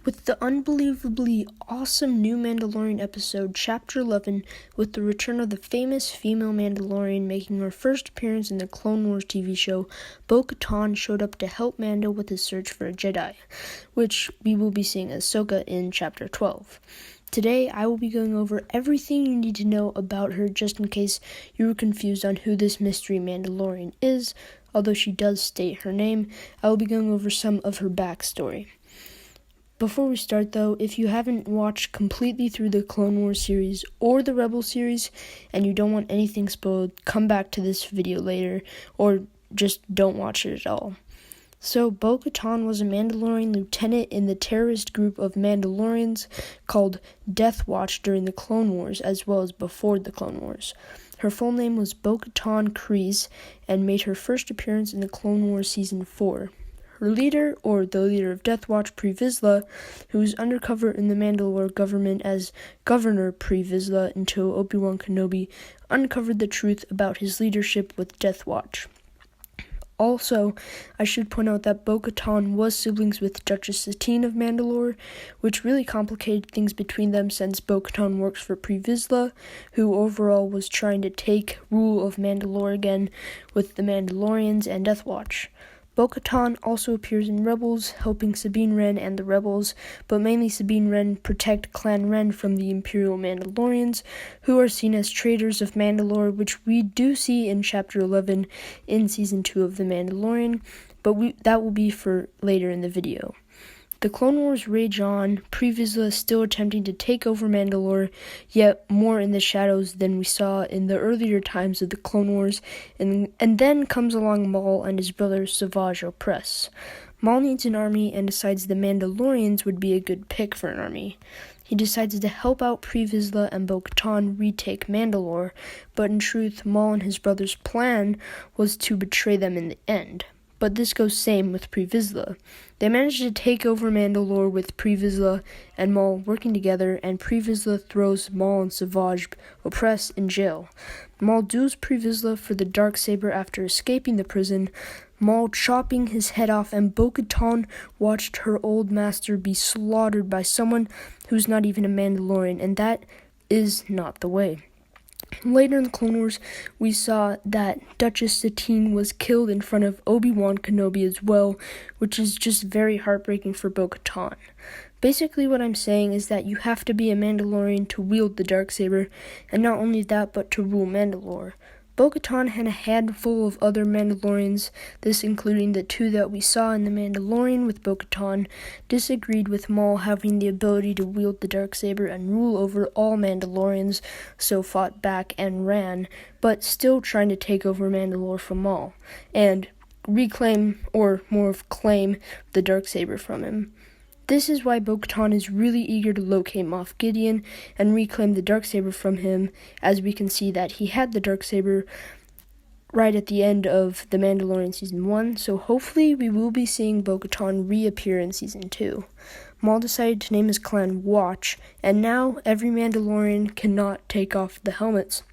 With the unbelievably awesome new Mandalorian episode, Chapter 11, with the return of the famous female Mandalorian making her first appearance in the Clone Wars TV show, Bo Katan showed up to help Mando with his search for a Jedi, which we will be seeing Ahsoka in Chapter 12. Today, I will be going over everything you need to know about her just in case you were confused on who this mystery Mandalorian is. Although she does state her name, I will be going over some of her backstory. Before we start though, if you haven't watched completely through the Clone Wars series or the Rebel series and you don't want anything spoiled, come back to this video later or just don't watch it at all. So, Bo Katan was a Mandalorian lieutenant in the terrorist group of Mandalorians called Death Watch during the Clone Wars as well as before the Clone Wars. Her full name was Bo Katan Kryze and made her first appearance in the Clone Wars Season 4. Her leader, or the leader of Death Watch, Pre Vizsla, who was undercover in the Mandalore government as Governor Pre Vizsla until Obi-Wan Kenobi uncovered the truth about his leadership with Death Watch. Also, I should point out that Bo Katan was siblings with Duchess Satine of Mandalore, which really complicated things between them since Bo Katan works for Pre Vizsla, who overall was trying to take rule of Mandalore again with the Mandalorians and Death Watch. Bo Katan also appears in Rebels, helping Sabine Wren and the Rebels, but mainly Sabine Wren protect Clan Wren from the Imperial Mandalorians, who are seen as traitors of Mandalore, which we do see in Chapter 11 in Season 2 of The Mandalorian, but that will be for later in the video. The Clone Wars rage on, Pre Vizsla is still attempting to take over Mandalore, yet more in the shadows than we saw in the earlier times of the Clone Wars, and then comes along Maul and his brother Savage Opress. Maul needs an army and decides the Mandalorians would be a good pick for an army. He decides to help out Pre Vizsla and Bo Katan retake Mandalore, but in truth, Maul and his brother's plan was to betray them in the end. But this goes same with Pre Vizsla. They manage to take over Mandalore with Pre Vizsla and Maul working together, and Pre Vizsla throws Maul and Savage Opress in jail. Maul duels Pre Vizsla for the dark saber after escaping the prison, Maul chopping his head off, and Bo Katan watched her old master be slaughtered by someone who's not even a Mandalorian, and that is not the way. Later in the Clone Wars, we saw that Duchess Satine was killed in front of Obi-Wan Kenobi as well, which is just very heartbreaking for Bo Katan. Basically what I'm saying is that you have to be a Mandalorian to wield the Darksaber, and not only that, but to rule Mandalore. Bo Katan had a handful of other Mandalorians, this including the two that we saw in The Mandalorian with Bo Katan, disagreed with Maul having the ability to wield the Darksaber and rule over all Mandalorians, so fought back and ran, but still trying to take over Mandalore from Maul, and reclaim, or more of claim, the Darksaber from him. This is why Bo Katan is really eager to locate Moff Gideon and reclaim the Darksaber from him, as we can see that he had the Darksaber right at the end of The Mandalorian Season 1, so hopefully we will be seeing Bo Katan reappear in Season 2. Maul decided to name his clan Watch, and now every Mandalorian cannot take off the helmets,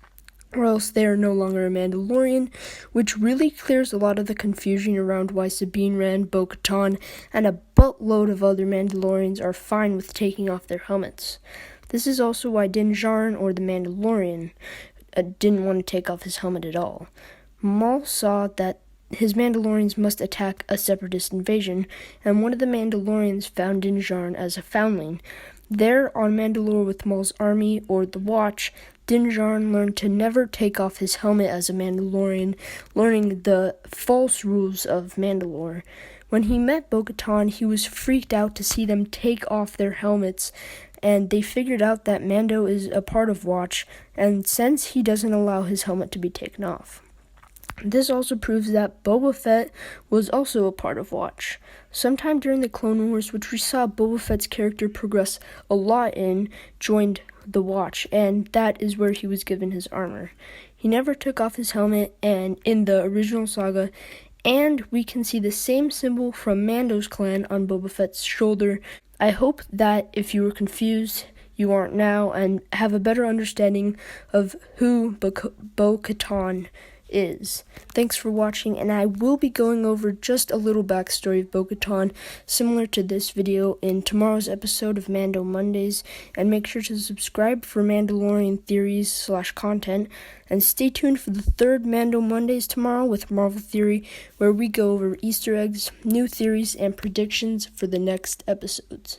or else they are no longer a Mandalorian, which really clears a lot of the confusion around why Sabine Wren, Bo Katan, and a buttload of other Mandalorians are fine with taking off their helmets. This is also why Din Djarin, or the Mandalorian, didn't want to take off his helmet at all. Maul saw that his Mandalorians must attack a separatist invasion, and one of the Mandalorians found Din Djarin as a foundling. There, on Mandalore with Maul's army, or the Watch, Din Djarin learned to never take off his helmet as a Mandalorian, learning the false rules of Mandalore. When he met Bo Katan, he was freaked out to see them take off their helmets, and they figured out that Mando is a part of Watch, and since he doesn't allow his helmet to be taken off. This also proves that Boba Fett was also a part of Watch. Sometime during the Clone Wars, which we saw Boba Fett's character progress a lot in, joined the Watch, and that is where he was given his armor. He never took off his helmet and in the original saga, and we can see the same symbol from Mando's clan on Boba Fett's shoulder. I hope that if you were confused, you aren't now, and have a better understanding of who Bo Katan is. Thanks for watching, and I will be going over just a little backstory of Bo Katan, similar to this video, in tomorrow's episode of Mando Mondays, and make sure to subscribe for Mandalorian theories / content, and stay tuned for the third Mando Mondays tomorrow with Marvel Theory, where we go over Easter eggs, new theories, and predictions for the next episodes.